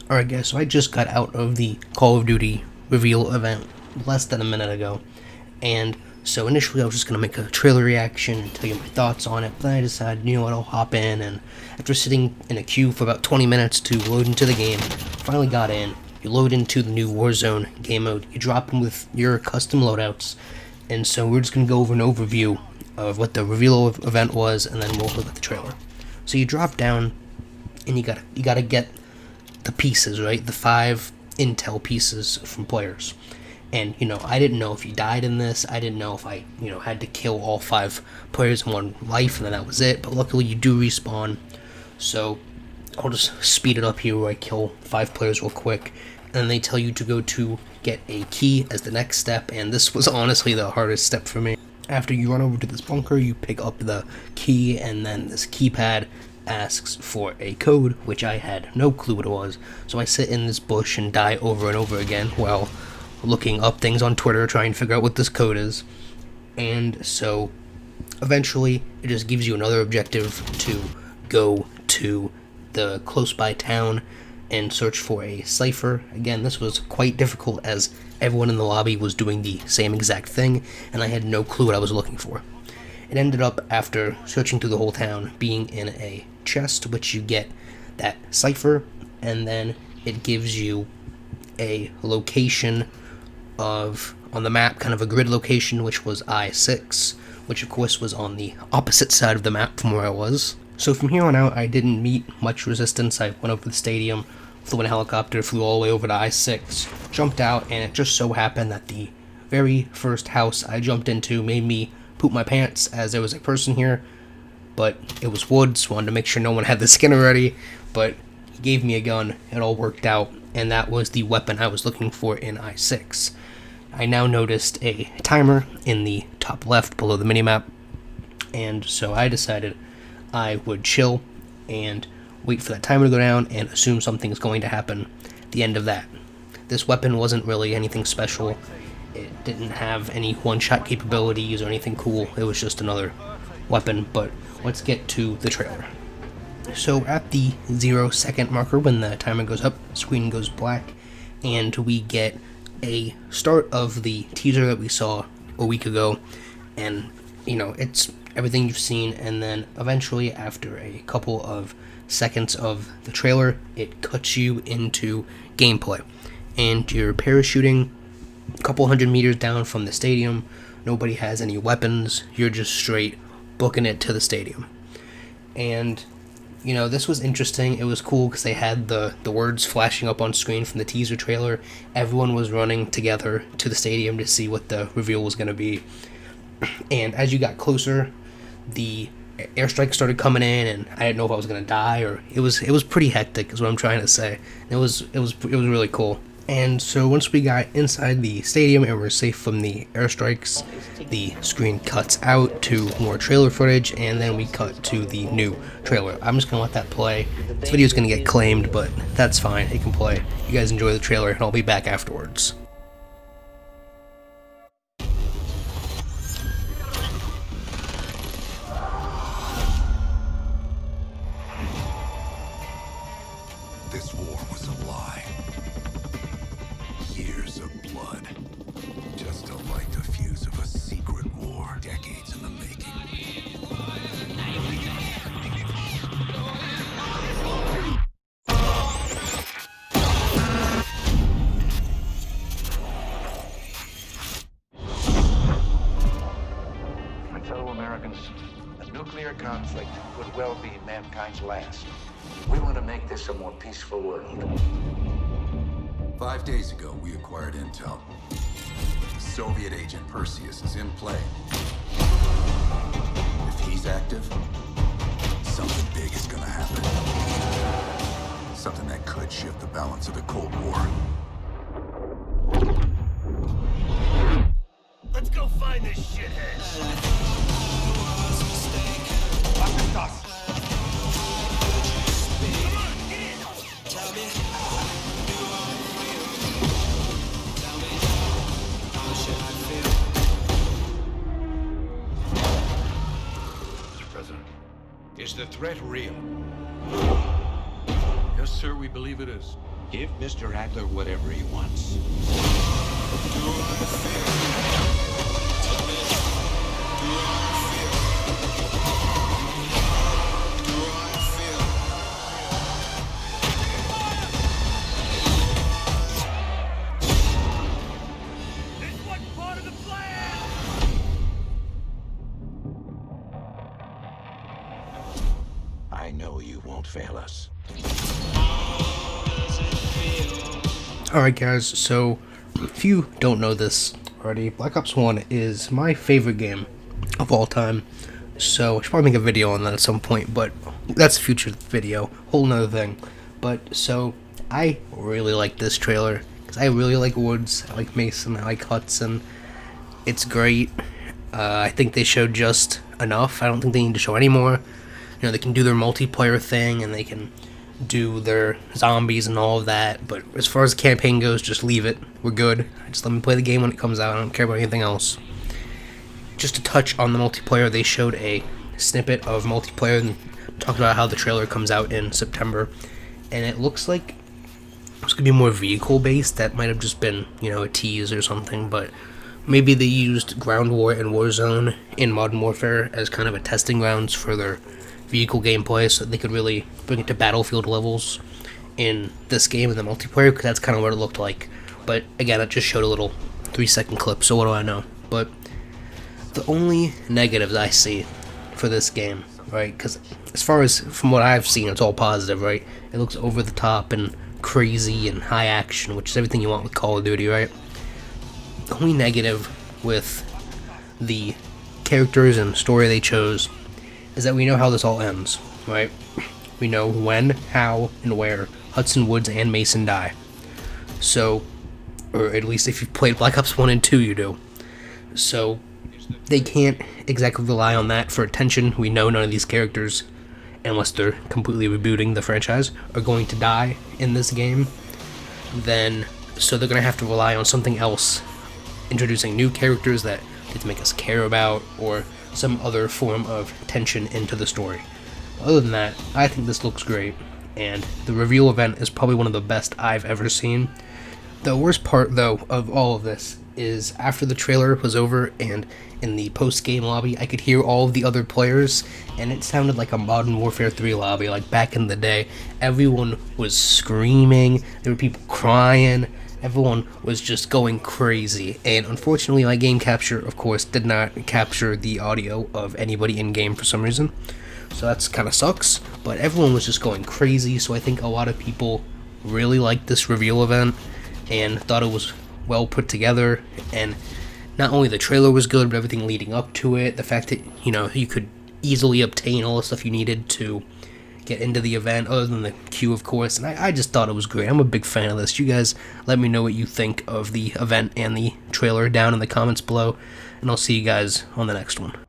Alright guys, so I just got out of the Call of Duty reveal event less than a minute ago, and so initially I was just going to make a trailer reaction and tell you my thoughts on it, but then I decided, you know what, I'll hop in, and after sitting in a queue for about 20 minutes to load into the game, finally got in. You load into the new Warzone game mode, you drop in with your custom loadouts, and so we're just going to go over an overview of what the reveal event was, and then we'll look at the trailer. So you drop down, and you gotta get the pieces, right? The 5 intel pieces from players. And, you know, I didn't know if you died in this. I didn't know if I, you know, had to kill all 5 players in one life, and then that was it. But luckily you do respawn. So I'll just speed it up here where I kill 5 players real quick. And then they tell you to go to get a key as the next step. And this was honestly the hardest step for me. After you run over to this bunker, you pick up the key, and then this keypad asks for a code, which I had no clue what it was, so I sit in this bush and die over and over again while looking up things on Twitter trying to figure out what this code is. And so eventually it just gives you another objective to go to the close by town and search for a cipher. Again, this was quite difficult as everyone in the lobby was doing the same exact thing and I had no clue what I was looking for. It ended up, after searching through the whole town, being in a chest, which you get that cipher, and then it gives you a location of, on the map, kind of a grid location, which was I-6, which of course was on the opposite side of the map from where I was. So from here on out, I didn't meet much resistance. I went over the stadium, flew in a helicopter, flew all the way over to I-6, jumped out, and it just so happened that the very first house I jumped into made me poop my pants, as there was a person here, but it was wood, so I wanted to make sure no one had the skin already. But he gave me a gun, it all worked out, and that was the weapon I was looking for in I-6. I now noticed a timer in the top left below the minimap, and so I decided I would chill and wait for that timer to go down and assume something's going to happen at the end of that. This weapon wasn't really anything special. It didn't have any one-shot capabilities or anything cool. It was just another weapon, but let's get to the trailer. So at the 0-second marker, when the timer goes up, the screen goes black, and we get a start of the teaser that we saw a week ago, and, you know, it's everything you've seen, and then eventually, after a couple of seconds of the trailer, it cuts you into gameplay, and you're parachuting a couple 100 meters down from the stadium. Nobody has any weapons. You're just straight booking it to the stadium. And, you know, this was interesting. It was cool because they had the words flashing up on screen from the teaser trailer. Everyone was running together to the stadium to see what the reveal was going to be. And as you got closer, the airstrikes started coming in, and I didn't know if I was going to die, or it was pretty hectic is what I'm trying to say. It was really cool. And so once we got inside the stadium and we're safe from the airstrikes, the screen cuts out to more trailer footage, and then we cut to the new trailer. I'm just going to let that play. This video is going to get claimed, but that's fine. It can play. You guys enjoy the trailer, and I'll be back afterwards. This war was a lie. Years of blood. Just to light the fuse of a secret war. Decades in the making. My fellow Americans, a nuclear conflict could well be mankind's last. We want to make this a more peaceful world. 5 days ago, we acquired intel. Soviet agent Perseus is in play. If he's active, something big is gonna happen. Something that could shift the balance of the Cold War. Let's go find this shithead. Mr. President, is the threat real? Yes, sir, we believe it is. Give Mr. Adler whatever he wants. This wasn't part of the plan! I know you won't fail us. Alright guys, so if you don't know this already, Black Ops 1 is my favorite game of all time. So I should probably make a video on that at some point, but that's a future video, whole nother thing. But so I really like this trailer because I really like Woods, I like Mason, I like Hudson. It's great. I think they showed just enough. I don't think they need to show any more. You know, they can do their multiplayer thing and they can do their zombies and all of that, but as far as the campaign goes, just leave it. We're good. Just let me play the game when it comes out. I don't care about anything else. Just to touch on the multiplayer, they showed a snippet of multiplayer and talked about how the trailer comes out in September, and it looks like it's gonna be more vehicle based. That might have just been, you know, a tease or something, but maybe they used Ground War and Warzone in Modern Warfare as kind of a testing grounds for their vehicle gameplay, so they could really bring it to Battlefield levels in this game in the multiplayer, because that's kind of what it looked like. But again, it just showed a little 3-second clip, so what do I know? But the only negatives I see for this game, right, because as far as from what I've seen, it's all positive, right? It looks over the top and crazy and high action, which is everything you want with Call of Duty, right? The only negative with the characters and story they chose is that we know how this all ends, right? We know when, how, and where Hudson, Woods, and Mason die. So, or at least if you've played Black Ops 1 and 2, you do. So, they can't exactly rely on that for attention. We know none of these characters, unless they're completely rebooting the franchise, are going to die in this game. Then, so they're going to have to rely on something else, introducing new characters that to make us care about, or some other form of tension into the story. Other than that, I think this looks great, and the reveal event is probably one of the best I've ever seen. The worst part, though, of all of this is after the trailer was over and in the post-game lobby, I could hear all of the other players, and it sounded like a Modern Warfare 3 lobby, like back in the day. Everyone was screaming, there were people crying, everyone was just going crazy, and unfortunately my game capture, of course, did not capture the audio of anybody in-game for some reason, so that's kind of sucks, but everyone was just going crazy, so I think a lot of people really liked this reveal event, and thought it was well put together, and not only the trailer was good, but everything leading up to it, the fact that, you know, you could easily obtain all the stuff you needed to get into the event, other than the queue, of course, and I just thought it was great. I'm a big fan of this. You guys let me know what you think of the event and the trailer down in the comments below, and I'll see you guys on the next one.